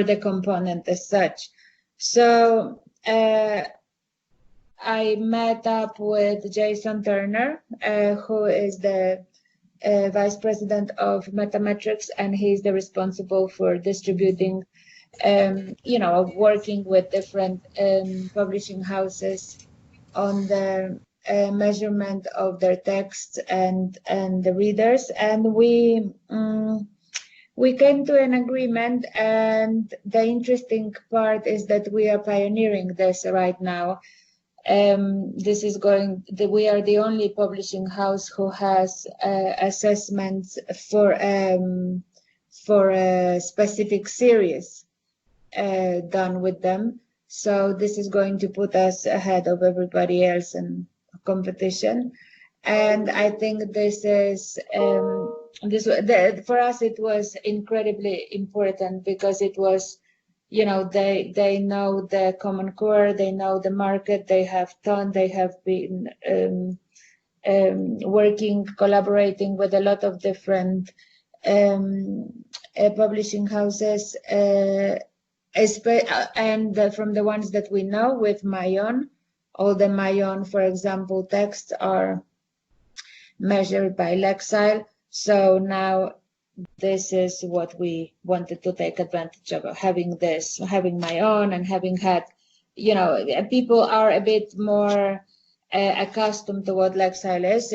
the component as such. So I met up with Jason Turner, who is the Vice President of Metametrics, and he's the responsible for distributing, working with different publishing houses on the measurement of their texts and the readers. And we came to an agreement, and the interesting part is that we are pioneering this right now. We are the only publishing house who has assessments for a specific series done with them. So this is going to put us ahead of everybody else in competition. And I think this is for us it was incredibly important, because it was, they know the Common Core, they know the market, they have been collaborating with a lot of different publishing houses, and from the ones that we know with Mayon, all the Mayon, for example, texts are measured by Lexile. So now this is what we wanted to take advantage of, having Mayon, and having had, people are a bit more accustomed to what Lexile is,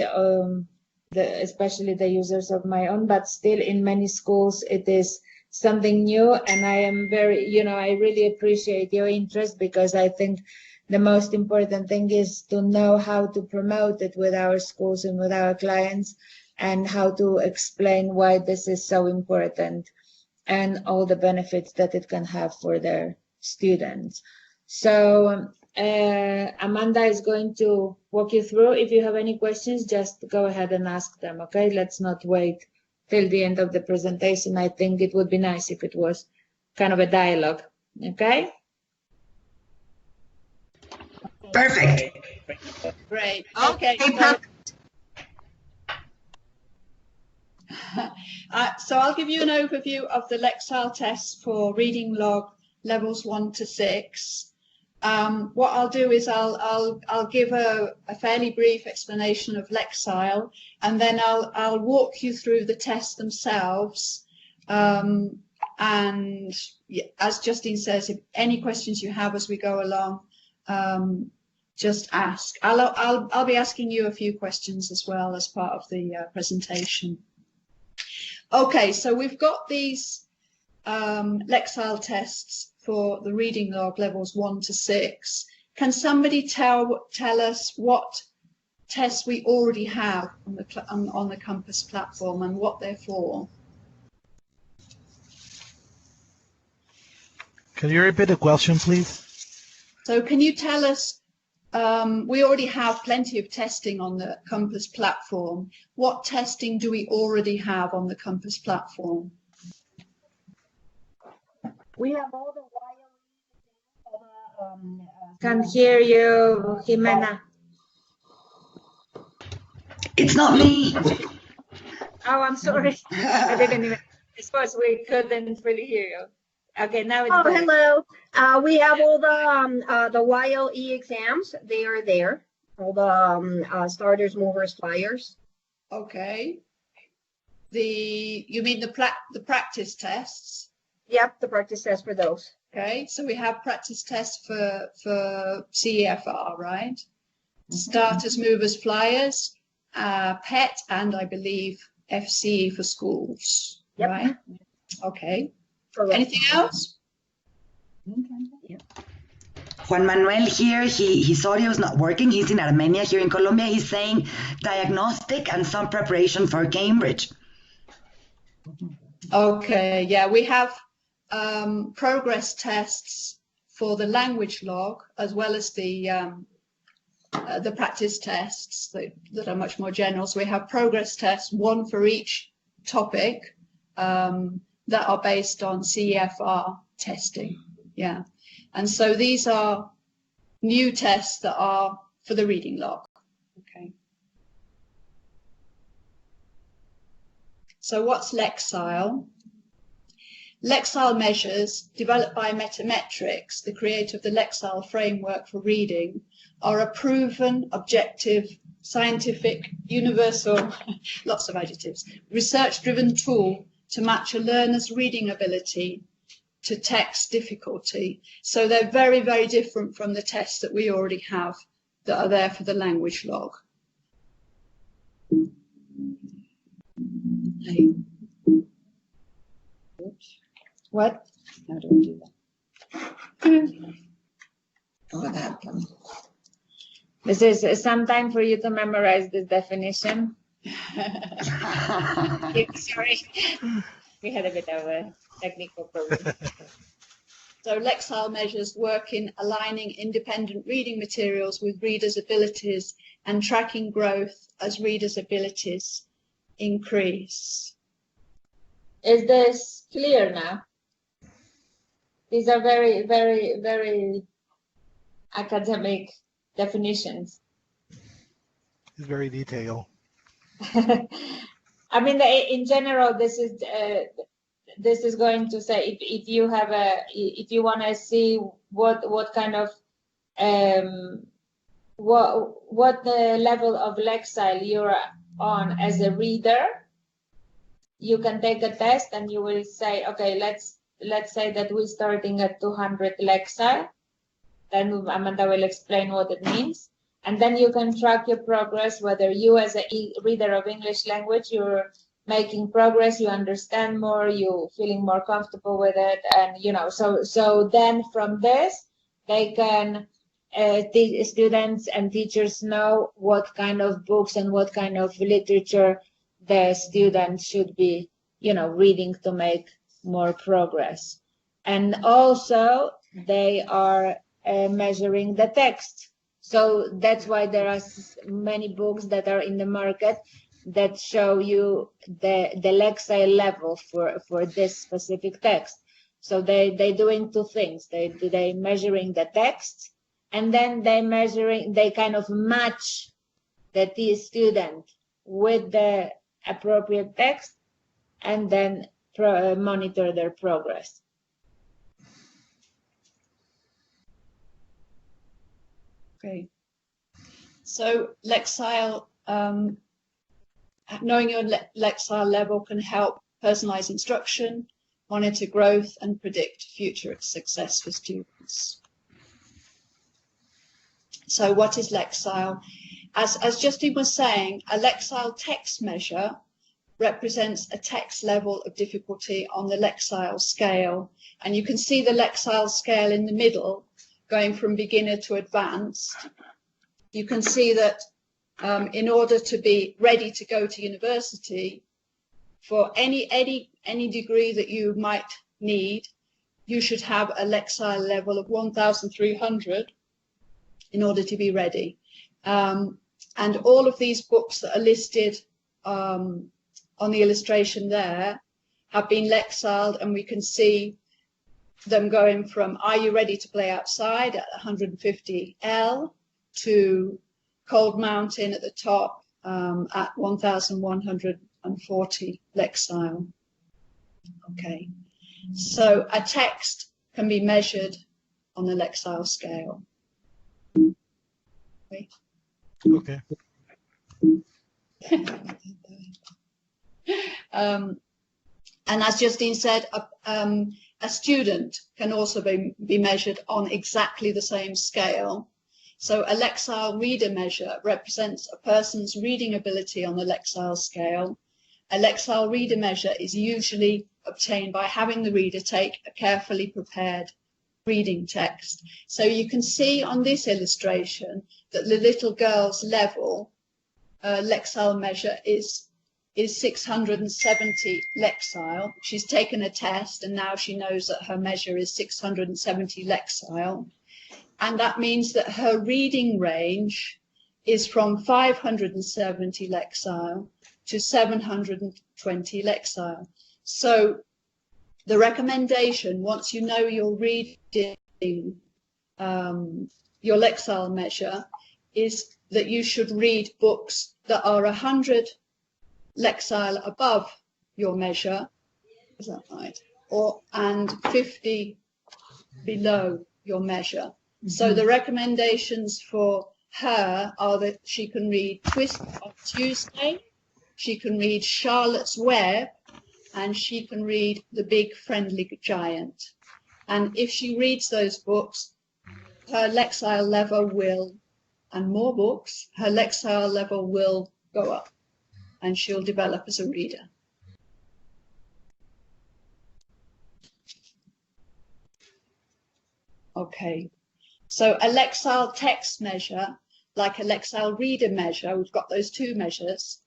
especially the users of Mayon, but still in many schools it is something new. And I am I really appreciate your interest, because I think the most important thing is to know how to promote it with our schools and with our clients, and how to explain why this is so important and all the benefits that it can have for their students. So Amanda is going to walk you through. If you have any questions, just go ahead and ask them, okay? Let's not wait till the end of the presentation. I think it would be nice if it was kind of a dialogue, okay? Perfect. Great. Okay. So I'll give you an overview of the Lexile tests for reading log levels 1 to 6. What I'll do is I'll give a fairly brief explanation of Lexile, and then I'll walk you through the tests themselves. And as Justine says, if any questions you have as we go along, just ask. I'll be asking you a few questions as well as part of the presentation. Okay, so we've got these Lexile tests for the reading log levels 1 to 6. Can somebody tell us what tests we already have on the Compass platform and what they're for? Can you repeat the question, please? So can you tell us, we already have plenty of testing on the Compass platform. What testing do we already have on the Compass platform? We have all the Can't hear you, Jimena. It's not me. Oh, I'm sorry. I didn't even, I suppose we couldn't really hear you. Okay, now it's better. Hello. We have all the YLE exams. They are there. All the starters, movers, flyers. Okay. You mean the practice tests? Yep, the practice test for those. Okay, so we have practice tests for CEFR, right? Starters, movers, flyers, PET, and I believe FCE for schools, Yep. right? Okay. Correct. Anything else? Yeah. Juan Manuel here, his audio is not working. He's in Armenia here in Colombia. He's saying diagnostic and some preparation for Cambridge. Okay, yeah, we have progress tests for the language log, as well as the practice tests that are much more general. So we have progress tests, one for each topic, that are based on CEFR testing. Yeah. And so these are new tests that are for the reading log. Okay. So what's Lexile? Lexile measures, developed by Metametrics, the creator of the Lexile framework for reading, are a proven, objective, scientific, universal, lots of adjectives, research-driven tool to match a learner's reading ability to text difficulty. So they're very, very different from the tests that we already have that are there for the language log. Oops. What? How do we do that? What happened? This is some time for you to memorize this definition. Sorry, we had a bit of a technical problem. So Lexile measures work in aligning independent reading materials with readers' abilities and tracking growth as readers' abilities increase. Is this clear now? These are very, very, very academic definitions. It's very detailed. I mean, in general, this is going to say if you have if you want to see what kind of what the level of Lexile you're on as a reader, you can take a test and you will say, okay, let's say that we're starting at 200 Lexile. Then Amanda will explain what it means. And then you can track your progress, whether you as a reader of English language, you're making progress, you understand more, you feeling more comfortable with it. And, you know, so then from this, they can, students and teachers know what kind of books and what kind of literature the students should be, you know, reading to make more progress. And also they are measuring the text. So that's why there are many books that are in the market that show you the Lexile level for this specific text. So they doing two things. They measuring the text, and then they kind of match the student with the appropriate text, and then monitor their progress. Okay. So Lexile, knowing your Lexile level can help personalize instruction, monitor growth, and predict future success for students. So what is Lexile? As Justine was saying, a Lexile text measure represents a text level of difficulty on the Lexile scale. And you can see the Lexile scale in the middle, going from beginner to advanced. You can see that in order to be ready to go to university, for any degree that you might need, you should have a Lexile level of 1,300 in order to be ready. And all of these books that are listed on the illustration there have been Lexiled, and we can see them going from Are You Ready to Play Outside at 150 L to Cold Mountain at the top at 1,140 Lexile. Okay, so a text can be measured on the Lexile scale. Okay. And as Justine said, a student can also be measured on exactly the same scale. So a Lexile reader measure represents a person's reading ability on the Lexile scale. A Lexile reader measure is usually obtained by having the reader take a carefully prepared reading text. So you can see on this illustration that the little girl's level Lexile measure is 670 Lexile. She's taken a test and now she knows that her measure is 670 Lexile. And that means that her reading range is from 570 Lexile to 720 Lexile. So the recommendation, once you know you're reading your Lexile measure, is that you should read books that are 100 Lexile above your measure. Is that right? and 50 below your measure. So the recommendations for her are that she can read Twist on Tuesday, she can read Charlotte's Web, and she can read The Big Friendly Giant. And if she reads those books, her Lexile level will, and more books, her Lexile level will go up and she'll develop as a reader. Okay, so a Lexile text measure, like a Lexile reader measure, we've got those two measures,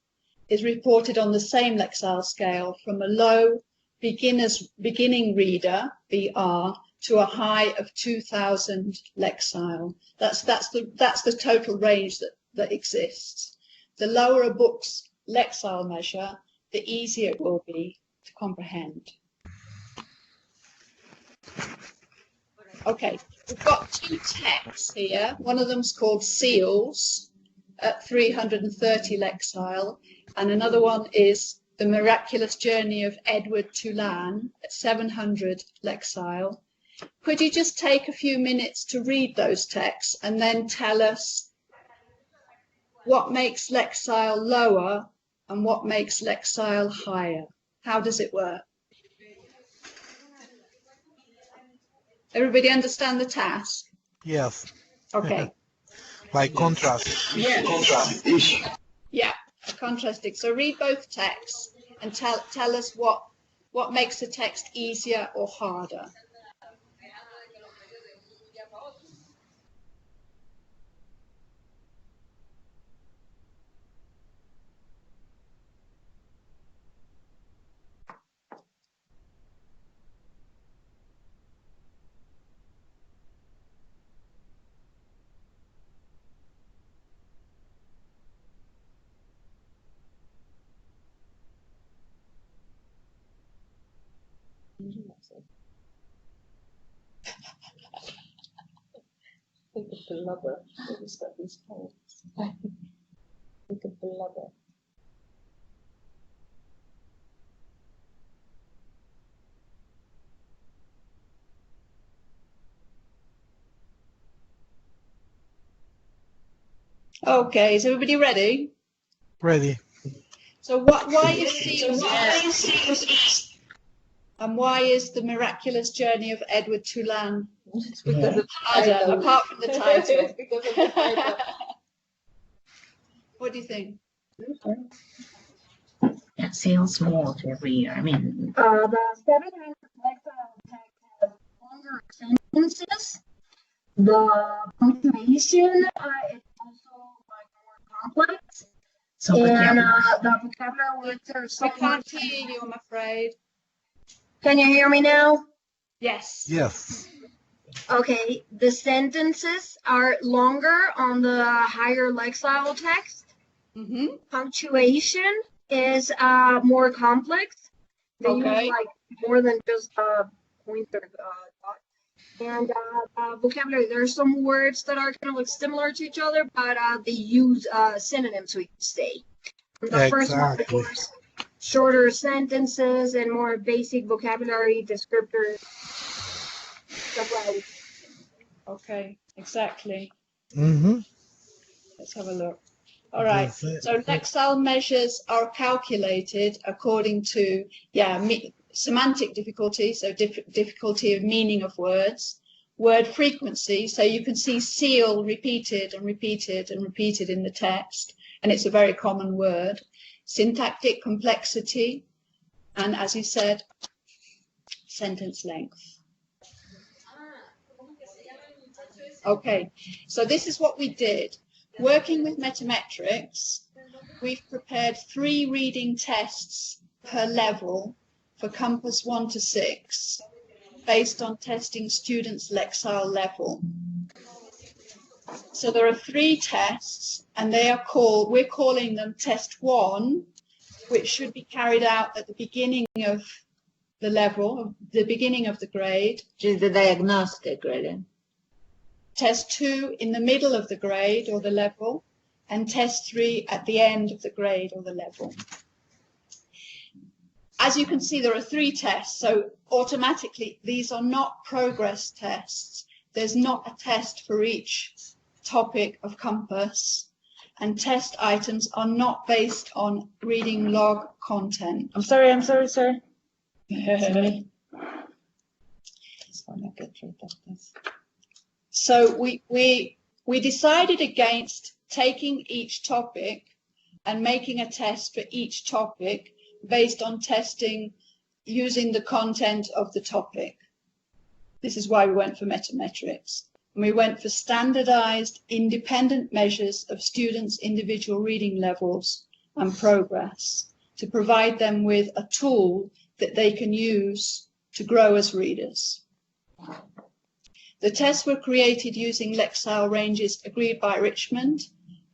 is reported on the same Lexile scale from a low beginning reader, BR, to a high of 2000 Lexile. That's the total range that exists. The lower a book's Lexile measure, the easier it will be to comprehend. Okay, we've got two texts here. One of them's called Seals at 330 Lexile, and another one is The Miraculous Journey of Edward Tulane at 700 Lexile. Could you just take a few minutes to read those texts and then tell us what makes Lexile lower and what makes Lexile higher? How does it work? Everybody understand the task? Yes. Okay. Like contrast. Yeah. Yeah, contrasting. So read both texts and tell us what makes the text easier or harder. Think of the blubber that was got these holes. Think of the blubber. Okay, is everybody ready? Ready. So why is Seals and why is The Miraculous Journey of Edward Tulane harder, apart from the title? Because of the title. What do you think? Yeah, sales more to every year. I mean, The 700 Lexile text has longer sentences. The punctuation is also like more complex. so And vocabulary. the vocabulary words are I somewhat. can't hear you, I'm afraid. Can you hear me now? Yes. Yes. Okay, the sentences are longer on the higher Lexile text. Mm-hmm. Punctuation is more complex. They use Okay. like more than just pointer dot. And vocabulary, there are some words that are kind of like similar to each other, but they use synonyms, we could say. The first one, of Exactly. course, shorter sentences and more basic vocabulary, descriptors, stuff like that. Okay, exactly. Mm-hmm. Let's have a look. All right. So Lexile measures are calculated according to, semantic difficulty, so difficulty of meaning of words, word frequency, so you can see seal repeated and repeated and repeated in the text, and it's a very common word, syntactic complexity, and as you said, sentence length. Okay, so this is what we did. Working with Metametrics, we've prepared 3 reading tests per level for Compass 1 to 6, based on testing students' Lexile level. So there are 3 tests, and we're calling them Test 1, which should be carried out at the beginning of the level, the beginning of the grade. Which is the diagnostic, really. Test 2 in the middle of the grade or the level, and test 3 at the end of the grade or the level. As you can see, there are 3 tests, so automatically these are not progress tests. There's not a test for each topic of Compass, and test items are not based on reading log content. I'm sorry, sir. Sorry. Just want to get rid of this. So we decided against taking each topic and making a test for each topic based on testing using the content of the topic. This is why we went for metametrics. And we went for standardized independent measures of students' individual reading levels and progress to provide them with a tool that they can use to grow as readers. The tests were created using Lexile ranges agreed by Richmond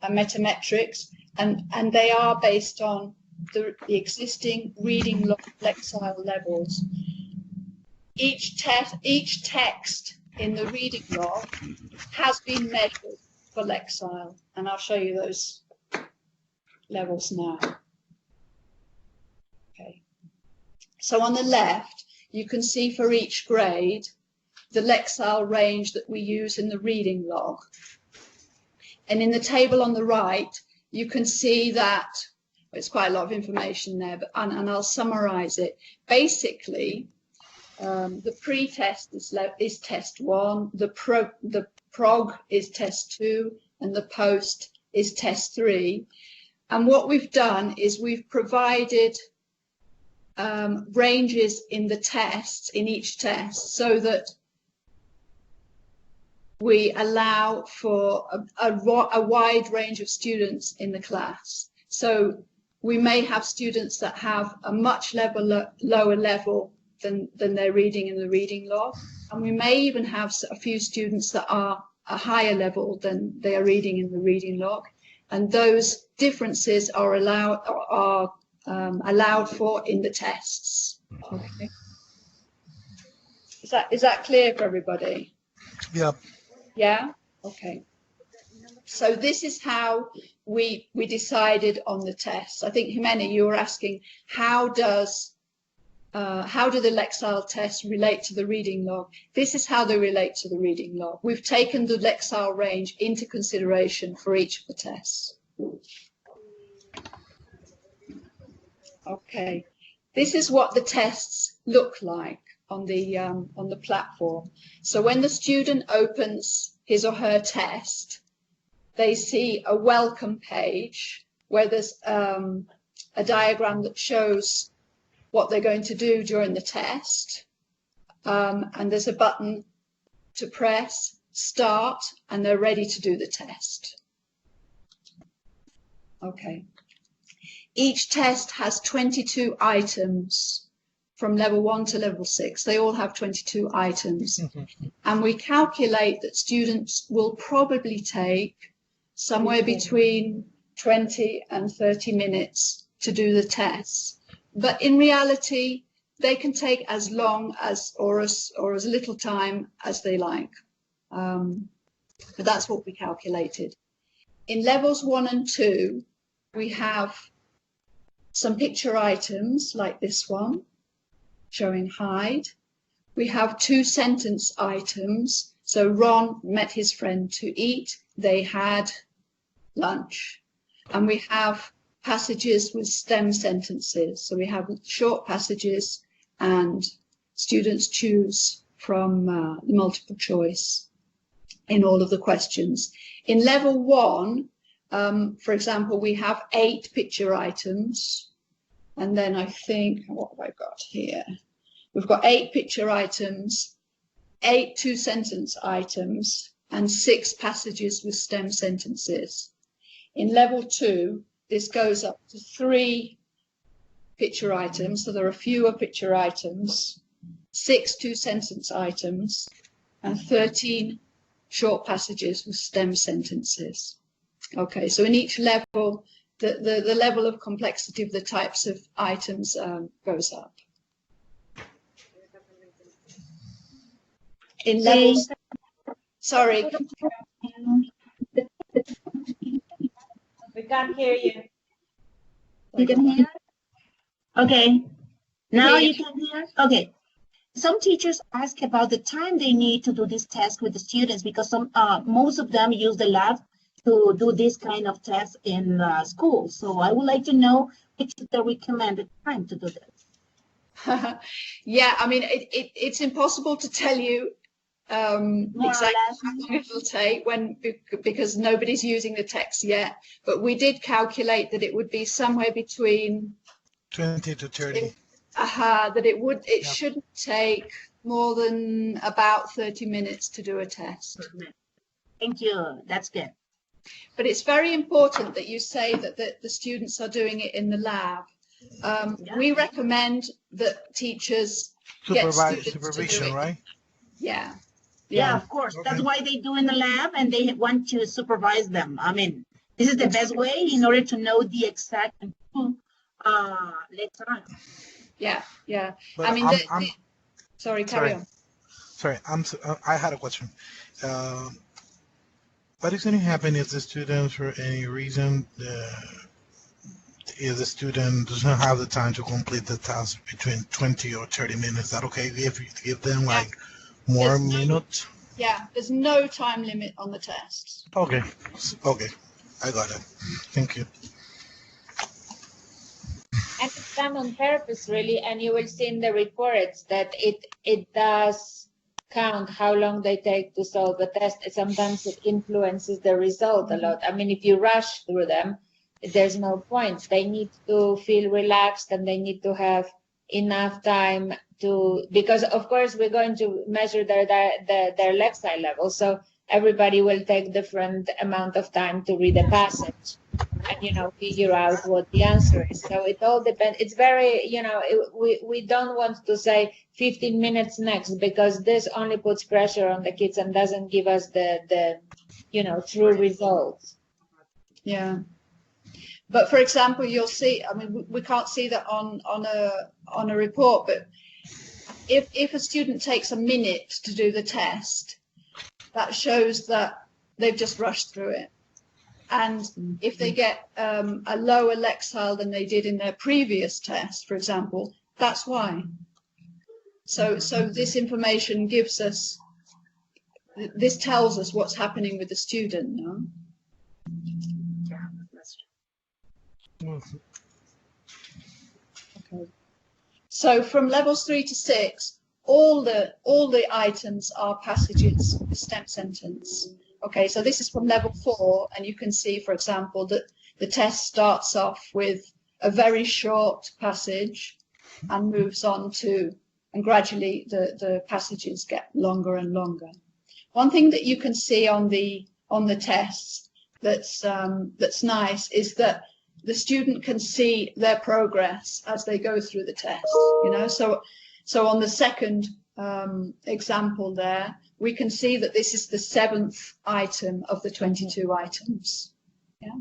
and metametrics, and they are based on the existing reading Lexile levels. Each text in the reading log has been measured for Lexile, and I'll show you those levels now. Okay. So on the left, you can see for each grade the Lexile range that we use in the reading log. And in the table on the right, you can see that it's quite a lot of information there, but and I'll summarize it. Basically, the pre-test is test 1, the prog is test 2, and the post is test 3. And what we've done is we've provided ranges in the tests, in each test, so that we allow for a wide range of students in the class. So we may have students that have a much lower level than they're reading in the reading log, and we may even have a few students that are a higher level than they are reading in the reading log, and those differences are allowed for in the tests. Okay. Is that clear for everybody? Yep. Yeah. Okay. So this is how we decided on the tests. I think, Jimena, you were asking how do the Lexile tests relate to the reading log? This is how they relate to the reading log. We've taken the Lexile range into consideration for each of the tests. Okay, this is what the tests look like on the platform. So when the student opens his or her test, they see a welcome page where there's a diagram that shows what they're going to do during the test, and there's a button to press start, and they're ready to do the test. Okay. Each test has 22 items from level 1 to level 6. They all have 22 items. And we calculate that students will probably take somewhere between 20 and 30 minutes to do the tests. But in reality, they can take as long as or as little time as they like. But that's what we calculated. In levels 1 and 2, we have some picture items like this one, showing hide. We have 2 sentence items. So Ron met his friend to eat. They had lunch. And we have passages with stem sentences. So we have short passages, and students choose from the multiple choice in all of the questions. In level 1, for example, we have 8 picture items. And then I think, what have I got here? We've got 8 picture items, 8 2-sentence items, and 6 passages with stem sentences. In level 2, this goes up to 3 picture items, so there are fewer picture items, 6 2-sentence items, and 13 short passages with stem sentences. Okay, so in each level, the level of complexity of the types of items goes up. In levels, sorry. We can't hear you. You can hear? Okay. Now Yeah. you can hear? Okay. Some teachers ask about the time they need to do this test with the students because most of them use the lab to do this kind of test in school. So I would like to know which is the recommended time to do this. Yeah, I mean, it's impossible to tell you More or exactly less. how long it'll take because nobody's using the text yet. But we did calculate that it would be somewhere between 20 to 30. that it Yeah. shouldn't take more than about 30 minutes to do a test. Thank you. That's good. But it's very important that you say that the students are doing it in the lab. We recommend that teachers get students to do Supervision, it. right? Yeah. Yeah, of course. Okay. That's why they do in the lab and they want to supervise them. I mean, this is the best way in order to know the exact Lexile. Yeah, yeah. But I mean, sorry, carry on. Sorry, I had a question. What is going to happen if the student, for any reason, if the student doesn't have the time to complete the task between 20 or 30 minutes? Is that okay if you give them like more minutes? Yeah, there's no time limit on the tests. Okay, okay, I got it. Thank you. And it's done on purpose, really, and you will see in the reports that it does count how long they take to solve a test. Sometimes it influences the result a lot. I mean, if you rush through them, there's no point. They need to feel relaxed and they need to have enough time to, because of course we're going to measure their Lexile level. So everybody will take different amount of time to read a passage and, figure out what the answer is. So it all depends. It's very, we don't want to say 15 minutes next, because this only puts pressure on the kids and doesn't give us the true results. Yeah. But for example, you'll see, I mean, we can't see that on a report, but if a student takes a minute to do the test, that shows that they've just rushed through it. And if they get a lower Lexile than they did in their previous test, for example, that's why. So this information gives us, this tells us what's happening with the student, no? Yeah, that's true. Okay. So from levels 3 to 6, all the items are passages with stem sentence. Okay, so this is from level 4, and you can see, for example, that the test starts off with a very short passage and moves on to, and gradually the passages get longer and longer. One thing that you can see on the tests that's nice is that the student can see their progress as they go through the test. So on the second example there, we can see that this is the 7th item of the 22 items. Yeah.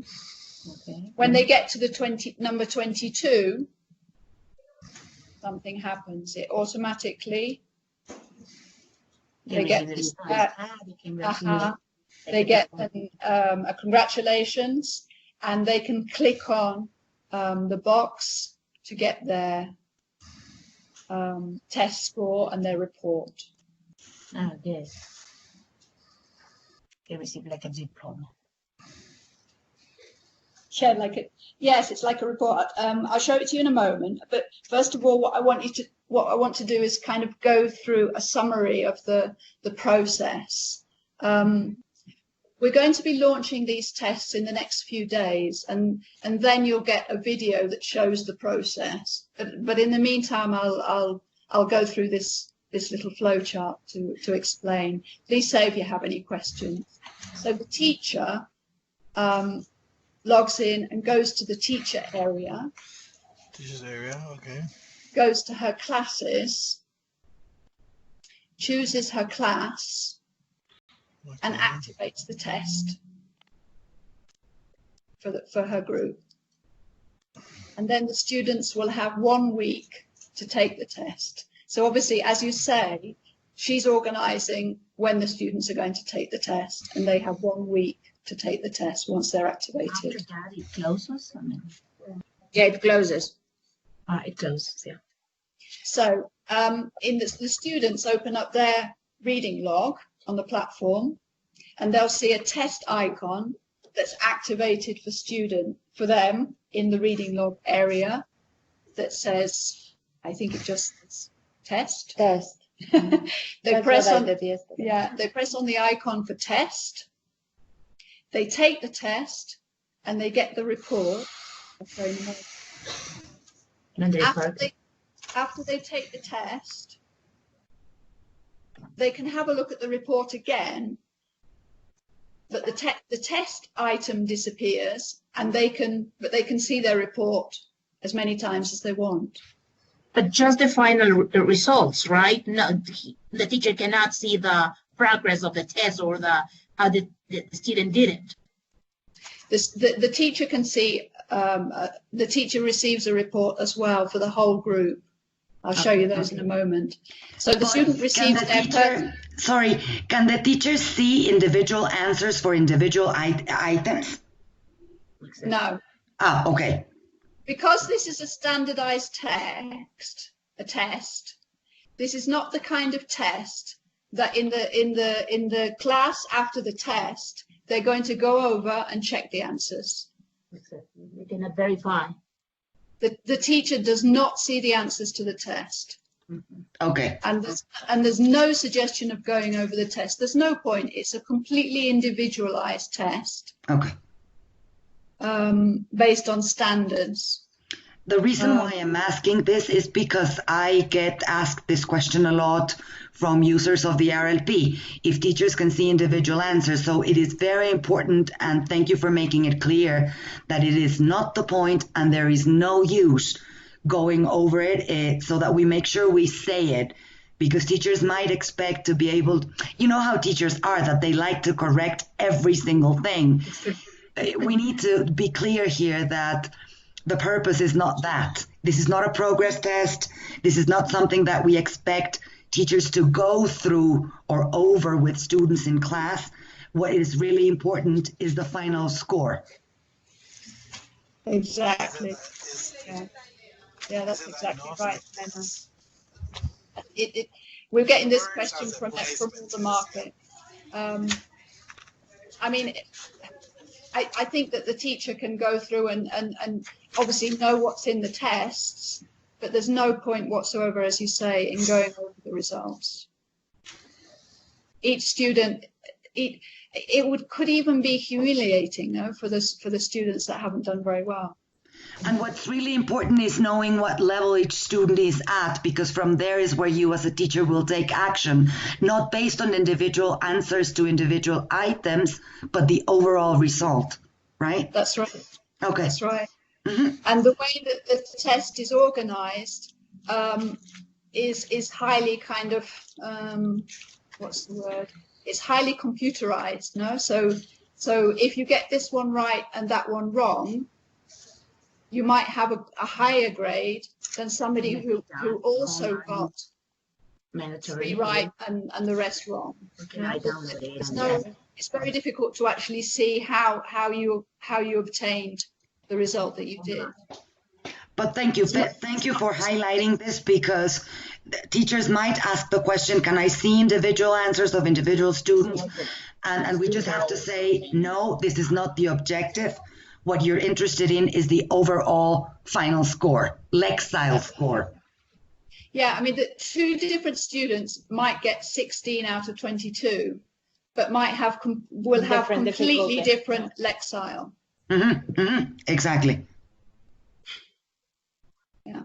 Okay. When they get to the number 22, something happens. It automatically they get a congratulations, and they can click on the box to get their test score and their report. Oh, good. They receive like a diploma. Yeah, yes, it's like a report. I'll show it to you in a moment. But first of all, what I want to do is kind of go through a summary of the process. We're going to be launching these tests in the next few days, and then you'll get a video that shows the process. But in the meantime, I'll go through this little flow chart to explain. Please say if you have any questions. So the teacher logs in and goes to the teacher area. Teacher's area, okay. Goes to her classes, chooses her class, okay, and activates the test for her group. And then the students will have 1 week to take the test. So obviously, as you say, she's organizing when the students are going to take the test, and they have 1 week to take the test once they're activated. After that, it closes? Yeah, it closes. It closes, yeah. So the students open up their reading log on the platform, and they'll see a test icon that's activated for them in the reading log area that says, I think it just says test. Test. They press on the icon for test. They take the test and they get the report. After they take the test, they can have a look at the report again, but the test item disappears, and they can see their report as many times as they want. But just the final results, right? No, the teacher cannot see the progress of the test or how the student did it. The teacher can see. The teacher receives a report as well for the whole group. I'll show you those in a moment. So the student receives can the teacher see individual answers for individual items? No. Ah, okay. Because this is a standardized test, this is not the kind of test that in the class after the test, they're going to go over and check the answers. They cannot verify. The teacher does not see the answers to the test. Okay. And there's no suggestion of going over the test. There's no point. It's a completely individualized test. Okay. Based on standards. The reason why I'm asking this is because I get asked this question a lot from users of the RLP, if teachers can see individual answers. So it is very important, and thank you for making it clear that it is not the point and there is no use going over it, so that we make sure we say it, because teachers might expect to be able, you know how teachers are, that they like to correct every single thing. We need to be clear here that the purpose is not that. This is not a progress test. This is not something that we expect teachers to go through or over with students in class. What is really important is the final score. Exactly. Yeah, that's exactly right. We're getting this question from all the market. I mean, I think that the teacher can go through and obviously know what's in the tests, but there's no point whatsoever, as you say, in going over the results. Each student, could even be humiliating, no, for the students that haven't done very well. And what's really important is knowing what level each student is at, because from there is where you as a teacher will take action, not based on individual answers to individual items, but the overall result, right? That's right. Okay. That's right. Mm-hmm. And the way that the test is organized is highly kind of, what's the word? It's highly computerized, no? So if you get this one right and that one wrong, you might have a higher grade than somebody who also got 3 right and the rest wrong. It's very difficult to actually see how you obtained the result that you did. But thank you for highlighting this, because teachers might ask the question, can I see individual answers of individual students? And we just have to say, no, this is not the objective. What you're interested in is the overall final score, Lexile score. Yeah, I mean, the 2 different students might get 16 out of 22, but will have completely different Lexile. Mm-hmm, mm-hmm, exactly. Yeah.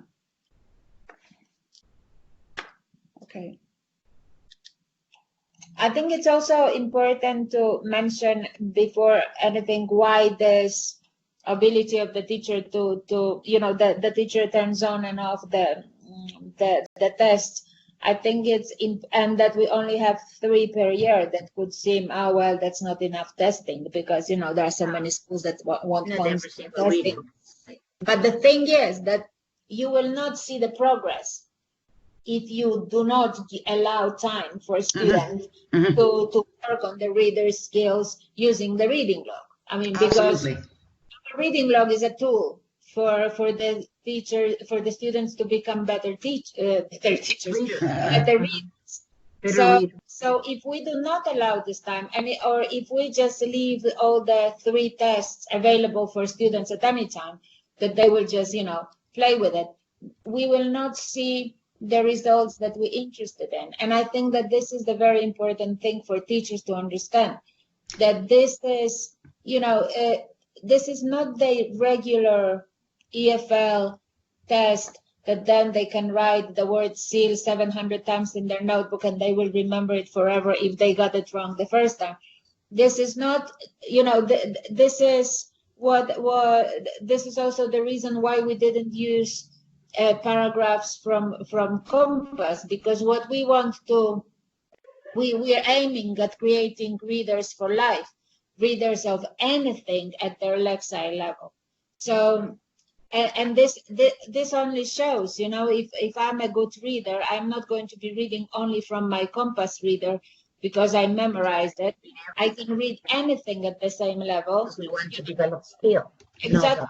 Okay. I think it's also important to mention before anything why this ability of the teacher to the teacher turns on and off the test. I think and that we only have 3 per year. That could seem, well, that's not enough testing, because there are so many schools that want constant testing. But the thing is that you will not see the progress if you do not allow time for students to work on the reader skills using the reading log. I mean, because the reading log is a tool for the for the students to become better teachers, better readers. So if we do not allow this time, or if we just leave all the 3 tests available for students at any time, that they will just, play with it, we will not see the results that we're interested in. And I think that this is the very important thing for teachers to understand, that this is, this is not the regular EFL test that then they can write the word seal 700 times in their notebook and they will remember it forever if they got it wrong the first time. This is not, this is this is also the reason why we didn't use paragraphs from Compass, because what we want to, we are aiming at creating readers for life, readers of anything at their Lexile level. So, and this only shows, if I'm a good reader, I'm not going to be reading only from my Compass reader because I memorized it. I can read anything at the same level. We want to develop skill. Exactly.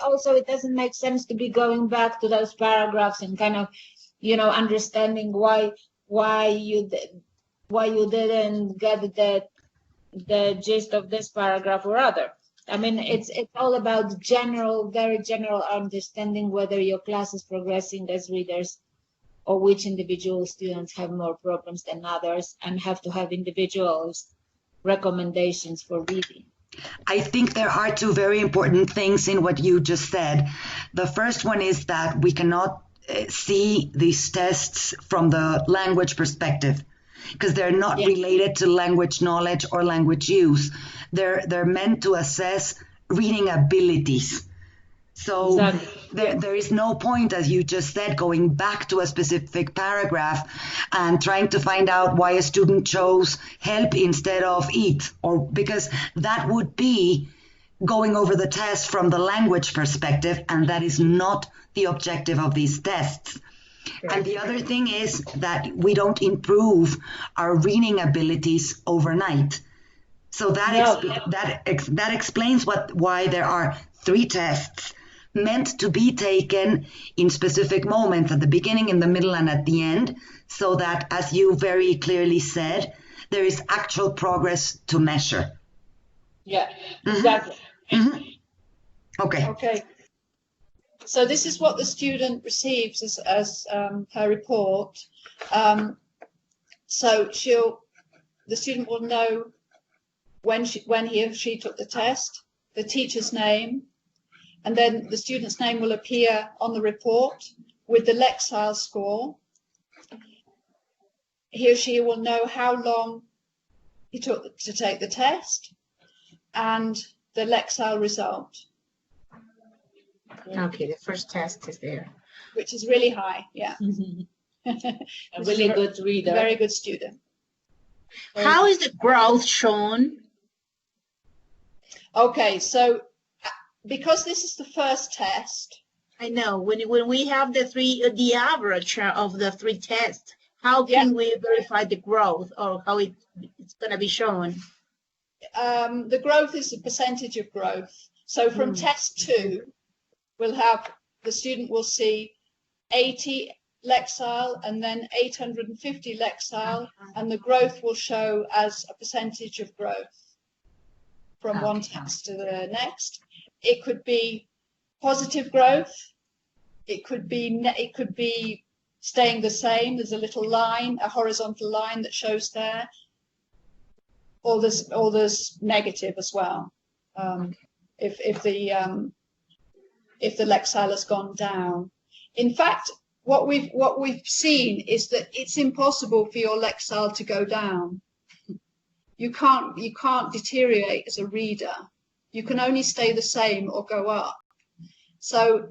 Also, it doesn't make sense to be going back to those paragraphs and kind of, understanding why you didn't get the gist of this paragraph or other. I mean, it's all about very general understanding whether your class is progressing as readers or which individual students have more problems than others and have to have individuals recommendations for reading. I think there are 2 very important things in what you just said. The first one is that we cannot see these tests from the language perspective, because they're not related to language knowledge or language use. They're meant to assess reading abilities. So there is no point, as you just said, going back to a specific paragraph and trying to find out why a student chose help instead of eat, or because that would be going over the test from the language perspective, and that is not the objective of these tests. And the other thing is that we don't improve our reading abilities overnight. So that explains why there are 3 tests meant to be taken in specific moments, at the beginning, in the middle, and at the end, so that, as you very clearly said, there is actual progress to measure. Yeah, exactly. Mm-hmm. Okay. So this is what the student receives as her report. So the student will know when he or she took the test, the teacher's name, and then the student's name will appear on the report with the Lexile score. He or she will know how long he took to take the test and the Lexile result. Okay, the first test is there. Which is really high, yeah. A really good reader. Very good student. How is the growth shown? Okay, so because this is the first test. I know, when we have the average of the 3 tests, how can we verify the growth, or how it's going to be shown? The growth is a percentage of growth. So from test 2, the student will see 80 Lexile and then 850 Lexile, and the growth will show as a percentage of growth from one test to the next. It could be positive growth. It could be staying the same. There's a little line, a horizontal line that shows there. Or there's negative as well. If the Lexile has gone down. In fact, what we've seen is that it's impossible for your Lexile to go down. You can't deteriorate as a reader. You can only stay the same or go up. So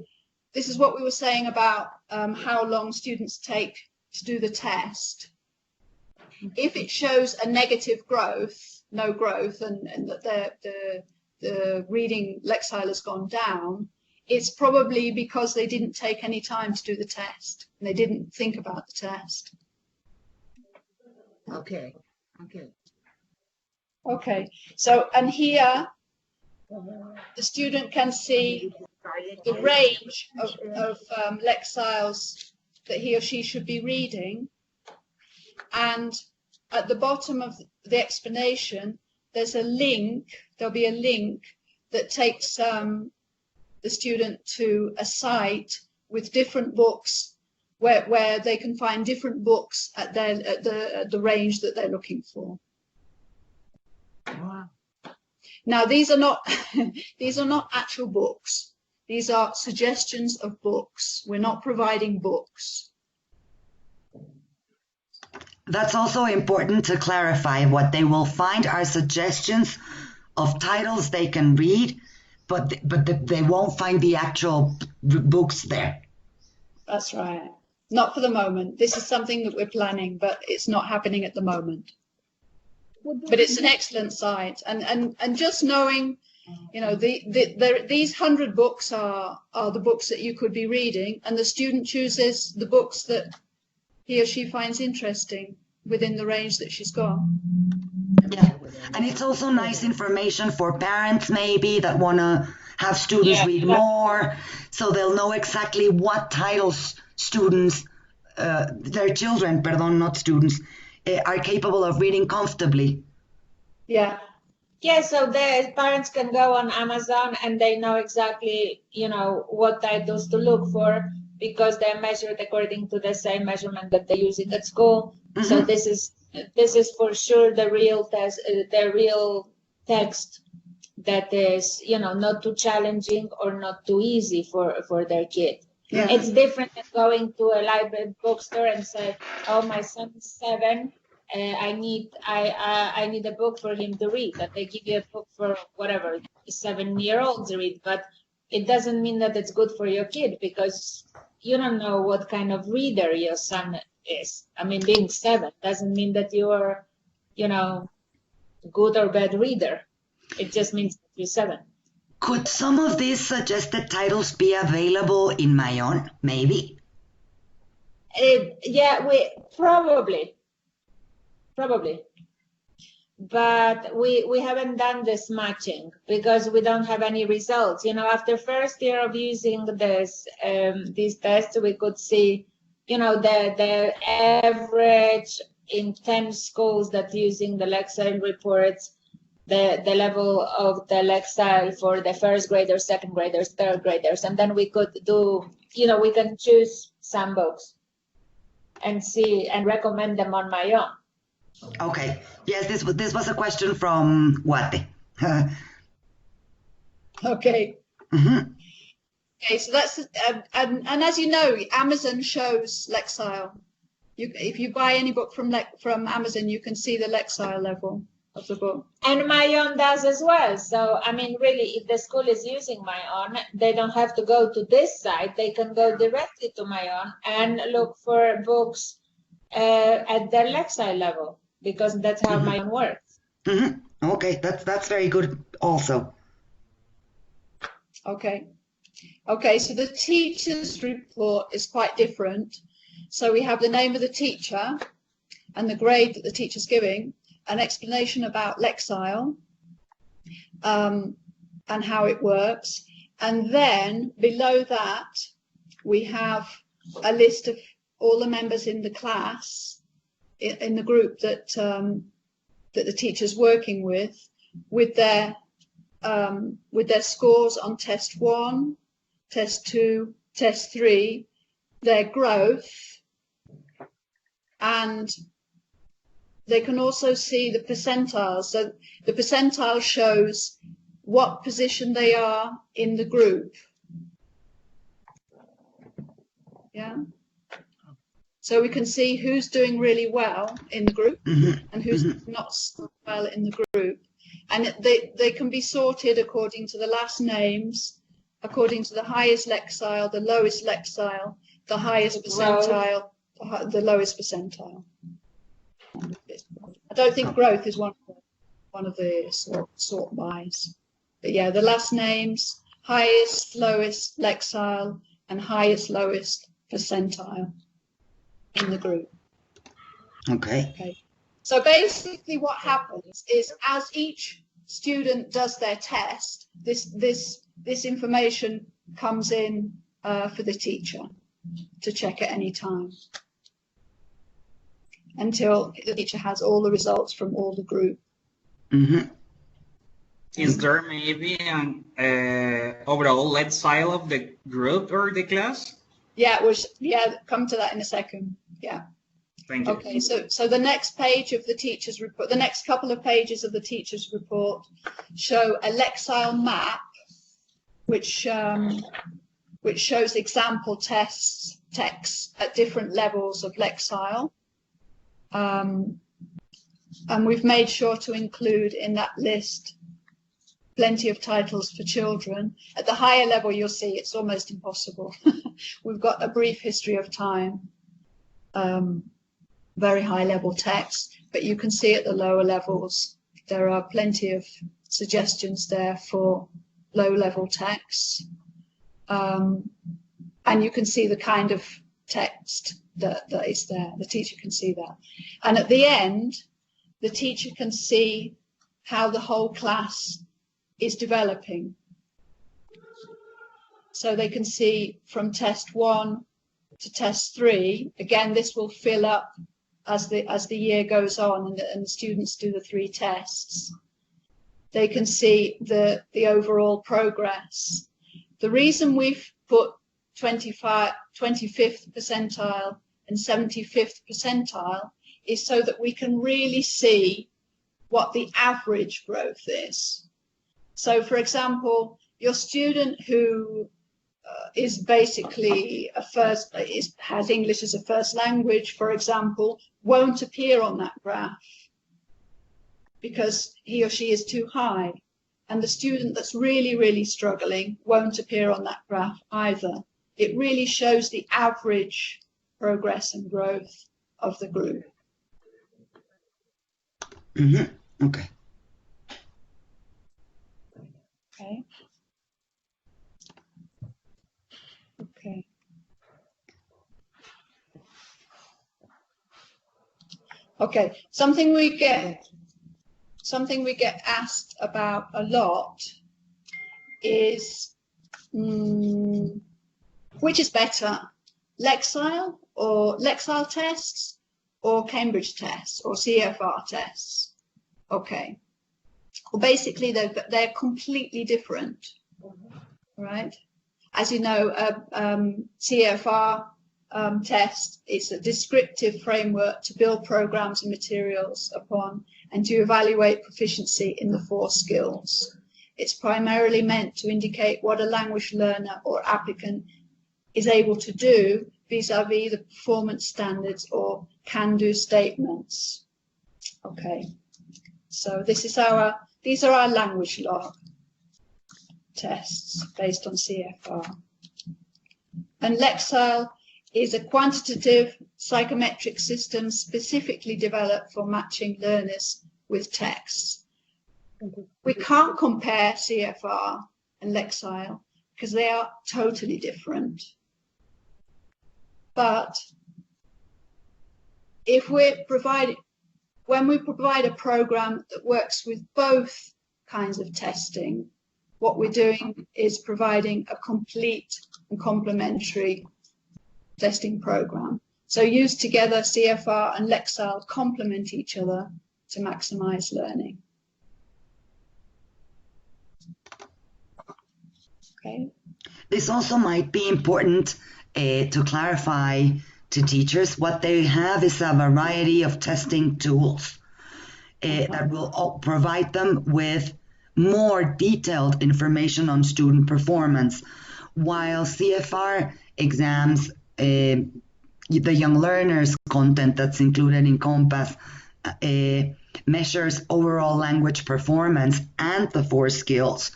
this is what we were saying about how long students take to do the test. If it shows a negative growth, no growth, and that the reading Lexile has gone down, it's probably because they didn't take any time to do the test and they didn't think about the test. Okay. So, and here the student can see the range of Lexiles that he or she should be reading. And at the bottom of the explanation, there's a link, there'll be a link that takes the student to a site with different books where they can find different books at the range that they're looking for. Wow. Now, these are not these are not actual books. These are suggestions of books. We're not providing books. That's also important to clarify. What they will find are suggestions of titles they can read, but they won't find the actual books there. That's right. Not for the moment. This is something that we're planning, but it's not happening at the moment. But it's an excellent site, and just knowing, you know, these 100 books are the books that you could be reading, and the student chooses the books that he or she finds interesting within the range that she's got. Yeah, and it's also nice information for parents maybe that want to have students read more, so they'll know exactly what titles students, their children, not students, are capable of reading comfortably. Yeah. Yeah, so the parents can go on Amazon and they know exactly, you know, what titles to look for because they're measured according to the same measurement that they use it at school. Mm-hmm. So this is for sure the real text that is, you know, not too challenging or not too easy for their kid. Yeah. It's different than going to a library bookstore and say, "Oh, my son is 7. I need a book for him to read." That they give you a book for whatever 7-year-olds read, but it doesn't mean that it's good for your kid because you don't know what kind of reader your son is. I mean, being 7 doesn't mean that you are, you know, good or bad reader. It just means that you're 7. Could some of these suggested titles be available in Mayon, maybe? We probably. But we haven't done this matching because we don't have any results. You know, after first year of using these tests, we could see, you know, the average in 10 schools that using the Lexile reports, the level of the Lexile for the first graders, second graders, third graders, and then we could do, you know, we can choose some books and see and recommend them on my own. Okay. Yes, this was a question from Guate. Okay. Mm-hmm. Okay, so that's and as you know, Amazon shows Lexile. If you buy any book from Amazon, you can see the Lexile level of the book. And Mayon does as well. So I mean, really, if the school is using Mayon, they don't have to go to this site. They can go directly to Mayon and look for books at their Lexile level, because that's how Mayon works. Mm-hmm. Okay, that's very good also. Okay, so the teacher's report is quite different. So we have the name of the teacher and the grade that the teacher's giving, an explanation about Lexile and how it works. And then below that, we have a list of all the members in the class, in the group that the teacher's working with their scores on test 1, test 2, test 3, their growth, and they can also see the percentiles. So the percentile shows what position they are in the group. Yeah. So we can see who's doing really well in the group and who's not so well in the group. And they can be sorted according to the last names, according to the highest Lexile, the lowest Lexile, the highest percentile, the lowest percentile. I don't think growth is one of the sort bys. But yeah, the last names, highest, lowest Lexile, and highest, lowest percentile in the group. Okay. So basically what happens is as each student does their test, this information comes in for the teacher to check at any time until the teacher has all the results from all the group. Mm-hmm. Is there maybe an overall Lexile of the group or the class? Yeah, come to that in a second. Yeah. Thank you. Okay, so the next page of the teacher's report, the next couple of pages of the teacher's report show a Lexile map, which shows example texts at different levels of Lexile. And we've made sure to include in that list plenty of titles for children. At the higher level, you'll see it's almost impossible. We've got a brief history of time, very high level text, but you can see at the lower levels, there are plenty of suggestions there for low level texts. And you can see the kind of text that is there. The teacher can see that. And at the end, the teacher can see how the whole class is developing. So they can see from test 1 to test 3. Again, this will fill up as the year goes on and the students do the 3 tests. They can see the overall progress. The reason we've put 25th percentile and 75th percentile is so that we can really see what the average growth is. So, for example, your student who is basically has English as a first language, for example, won't appear on that graph because he or she is too high. And the student that's really, really struggling won't appear on that graph either. It really shows the average progress and growth of the group. Mm-hmm. Okay. Okay. Okay. Okay. Something we get asked about a lot is which is better, Lexile or Lexile tests or Cambridge tests or CFR tests? Okay. Well, basically they're completely different, right? As you know, CFR test is a descriptive framework to build programs and materials upon and to evaluate proficiency in the 4 skills. It's primarily meant to indicate what a language learner or applicant is able to do vis-a-vis the performance standards or can-do statements. Okay, so these are our language log tests based on CFR. And Lexile is a quantitative psychometric system specifically developed for matching learners with texts. We can't compare CFR and Lexile because they are totally different. But when we provide a program that works with both kinds of testing, what we're doing is providing a complete and complementary testing program. So used together, CFR and Lexile complement each other to maximize learning. Okay. This also might be important to clarify to teachers. What they have is a variety of testing tools that will provide them with more detailed information on student performance, while CFR exams, the young learners content that's included in Compass measures overall language performance and the 4 skills.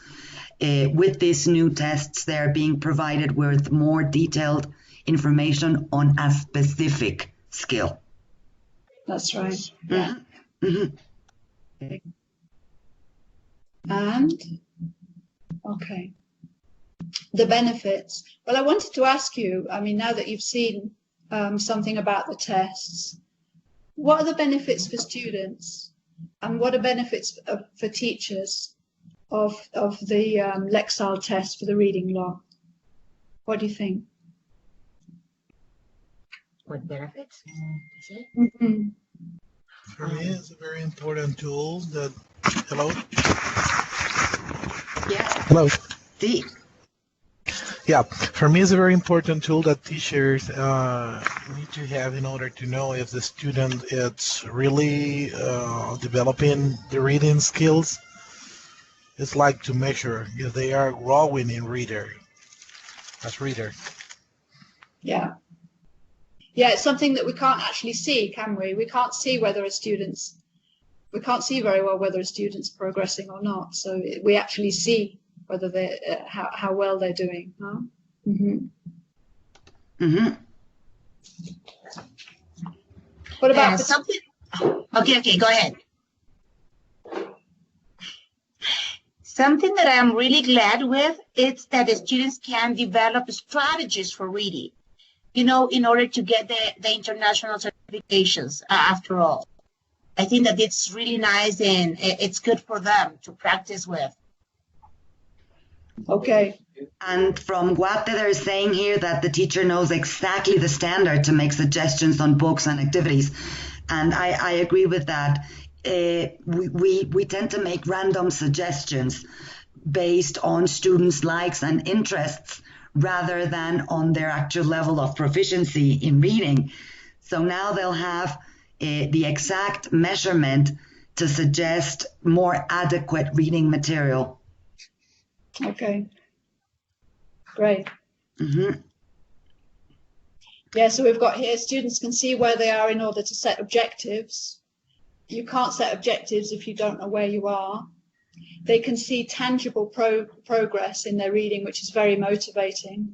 With these new tests, they're being provided with more detailed information on a specific skill. That's right. Yeah. Mm-hmm. Okay. And okay, the benefits. Well, I wanted to ask you, I mean, now that you've seen something about the tests, what are the benefits for students and what are benefits for teachers of the Lexile test for the reading log? What do you think? What benefits? Mhm. For me, it's a very important tool that. Hello. Yeah. Hello. See. Yeah, for me, it's a very important tool that teachers need to have in order to know if the student is really developing the reading skills. It's like to measure if they are growing in reader. Yeah. Yeah, it's something that we can't actually see, can we? We can't see we can't see very well whether a student's progressing or not. So we actually see whether they how well they're doing. Huh? Mm-hmm. Mm-hmm. What about something? Okay, go ahead. Something that I'm really glad with is that the students can develop strategies for reading, in order to get the international certifications after all. I think that it's really nice and it's good for them to practice with. Okay. And from what they're saying here, that the teacher knows exactly the standard to make suggestions on books and activities. And I agree with that. We tend to make random suggestions based on students' likes and interests rather than on their actual level of proficiency in reading. So now they'll have the exact measurement to suggest more adequate reading material. Okay. Great. Mm-hmm. Yeah, so we've got here students can see where they are in order to set objectives. You can't set objectives if you don't know where you are. They can see tangible progress in their reading, which is very motivating,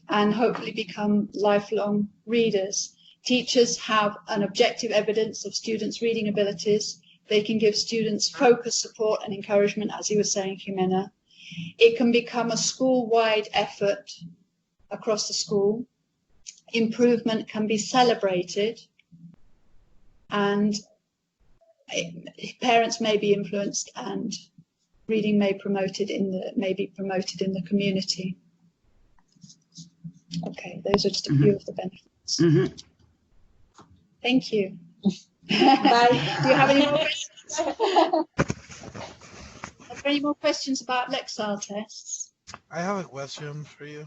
and hopefully become lifelong readers. Teachers have an objective evidence of students' reading abilities. They can give students focus, support, and encouragement, as you were saying, Jimena. It can become a school-wide effort across the school. Improvement can be celebrated, and parents may be influenced, and reading may be promoted in the community. Okay, those are just a few of the benefits. Mm-hmm. Thank you. Bye. Do you have any more questions? Are there any more questions about Lexile tests? I have a question for you.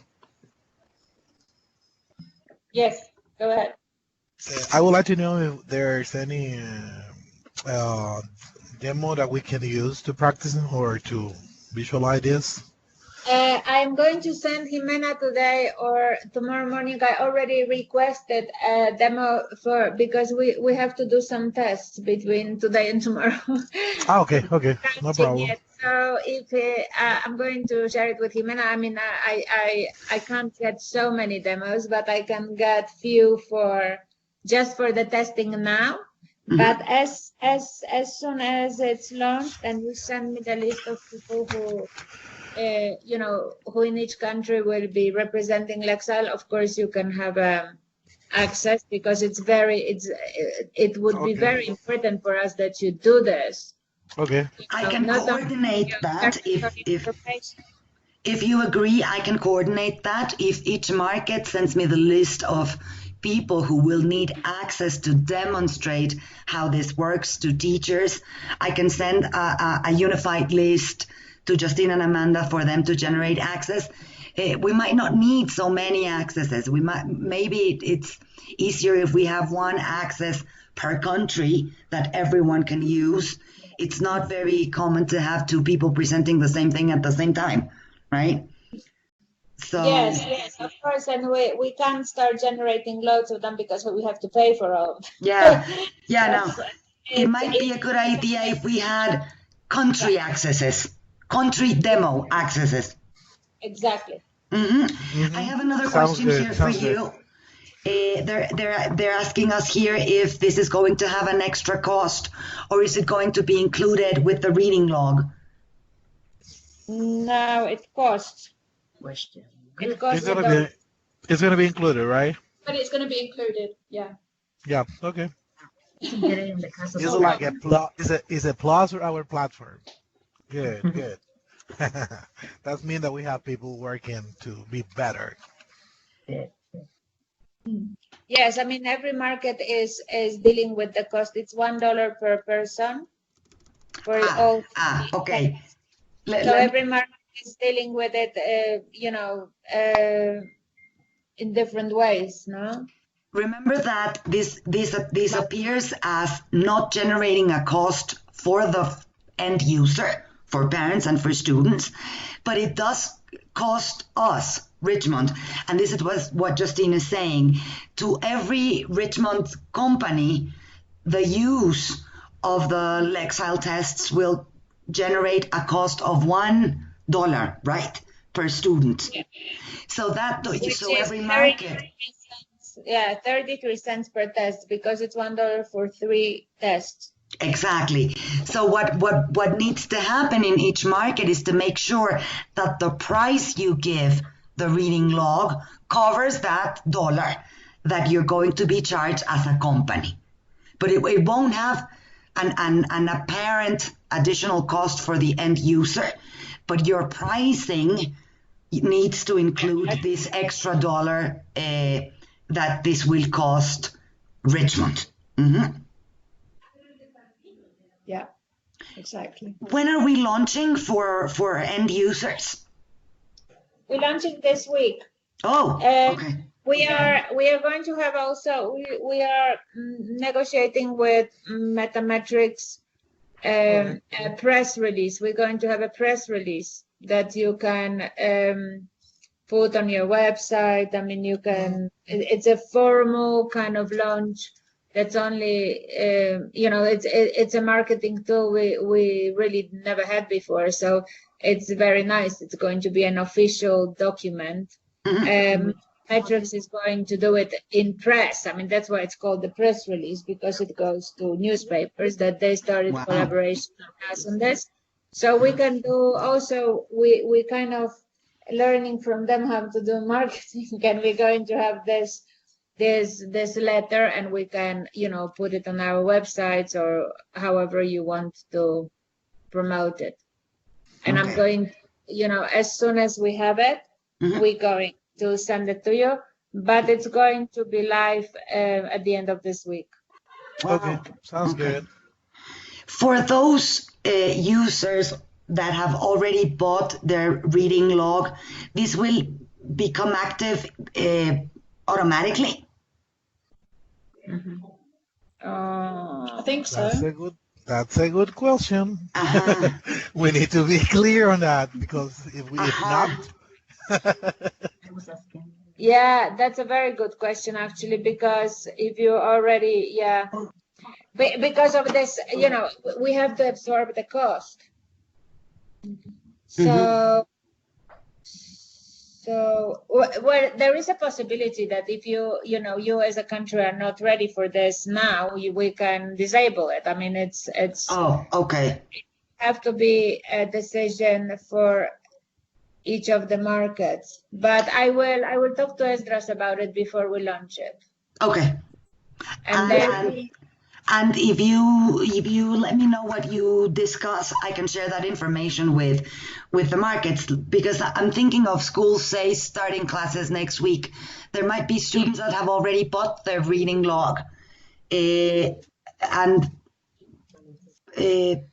Yes, go ahead. I would like to know if there's any demo that we can use to practice or to visualize this. I'm going to send Jimena today or tomorrow morning. I already requested a demo because we have to do some tests between today and tomorrow. Okay, no problem. So if I'm going to share it with Jimena. I mean, I can't get so many demos, but I can get few just for the testing now. Mm-hmm. But as soon as it's launched, and you send me the list of people who who in each country will be representing Lexile, of course you can have access, because it would be very important for us that you do this. Okay. I can coordinate that if you agree. I can coordinate that if each market sends me the list of people who will need access to demonstrate how this works to teachers. I can send a unified list to Justine and Amanda for them to generate access. We might not need so many accesses. Maybe it's easier if we have one access per country that everyone can use. It's not very common to have two people presenting the same thing at the same time, right? So yes, of course, and we can't start generating loads of them because we have to pay for all of them. No. It might be a good idea if we had country accesses. Country demo accesses. Exactly. Mm-hmm. Mm-hmm. I have another question here for you. They're asking us here if this is going to have an extra cost, or is it going to be included with the reading log? No, it costs. Question. It costs. It's going to be included, right? But it's going to be included. Yeah. Yeah. Okay. It's like a plus. It's a plus for our platform. Good. That means that we have people working to be better. Yes, I mean every market is dealing with the cost. It's $1 per person for all. Okay. So every market is dealing with it, in different ways, no? Remember that this appears as not generating a cost for the end user, for parents and for students, but it does cost us, Richmond, and this is what Justine is saying. To every Richmond company, the use of the Lexile tests will generate a cost of $1, right, per student. Yeah. So Which so is every market. 33 cents per test, because it's $1 for 3 tests. Exactly. So what needs to happen in each market is to make sure that the price you give the reading log covers that dollar that you're going to be charged as a company. But it won't have an apparent additional cost for the end user. But your pricing needs to include this extra dollar that this will cost Richmond. Mm-hmm. Yeah, exactly. When are we launching for end users? We're launching this week. Oh, okay. We are going to have also, we are negotiating with Metametrics a press release. We're going to have a press release that you can put on your website. I mean, you can, it's a formal kind of launch. That's only, it's a marketing tool we really never had before. So it's very nice. It's going to be an official document. Metrics is going to do it in press. I mean, that's why it's called the press release, because it goes to newspapers that they started collaboration on us on this. So we can do also, we kind of learning from them how to do marketing, and we're going to have this letter, and we can, put it on our websites or however you want to promote it. And I'm going, as soon as we have it, we're going to send it to you, but it's going to be live at the end of this week. Okay, sounds good. For those users that have already bought their reading log, this will become active automatically? I think so. That's a good question. We need to be clear on that, because if not. Yeah, that's a very good question, actually, because if you already, because of this, we have to absorb the cost. So well, there is a possibility that if you as a country are not ready for this now, we can disable it. I mean, it's. Oh, okay. It have to be a decision for each of the markets, but I will talk to Esdras about it before we launch it. Okay. And then. And if you let me know what you discuss, I can share that information with the markets, because I'm thinking of schools, say, starting classes next week. There might be students that have already bought their reading log, and they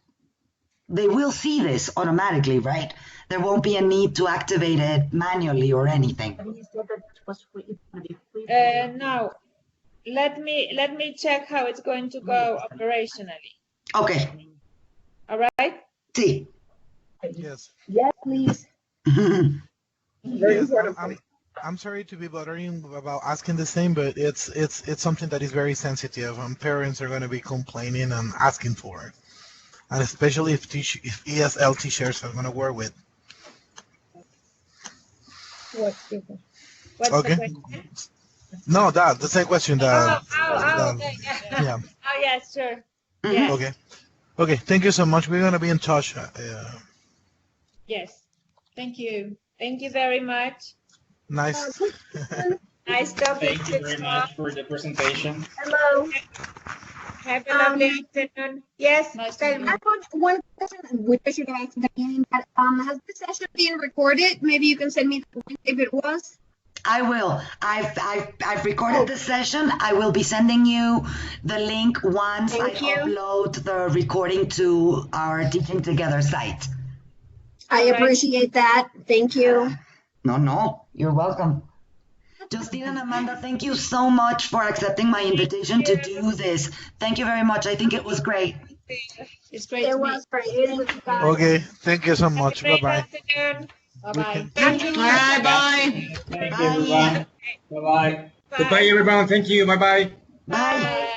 will see this automatically, right? There won't be a need to activate it manually or anything. No. Let me check how it's going to go operationally. Okay. All right? See. Yes. Yes, please. Yes, I'm sorry to be bothering about asking the same, but it's something that is very sensitive, and parents are going to be complaining and asking for it, and especially if ESL teachers are going to work with. What's the question? No, the same question. Okay. Yeah. Oh, yes, sure. Yes. Okay. Thank you so much. We're gonna be in touch. Yes. Thank you. Thank you very much. Nice. Nice talking Thank to you very much for the presentation. Hello. Have a lovely afternoon. Yes, Nice to tell meet me. you. I have one question, which I should have asked at the beginning, but has this session been recorded? Maybe you can send me the link if it was. I will. I've recorded the session. I will be sending you the link once I Thank you. upload the recording to our Teaching Together site. I All right. appreciate that. Thank you. No, you're welcome. Justine and Amanda, thank you so much for accepting my invitation to do this. Thank you very much. I think it was great. It's great It to meet was great. It was guys. Okay, thank you so Have a much. great Bye-bye. afternoon. Bye-bye. Thank you. Bye. Thank you, everyone. Bye-bye. Bye. Goodbye, everyone. Thank you. Bye-bye. Bye. Bye.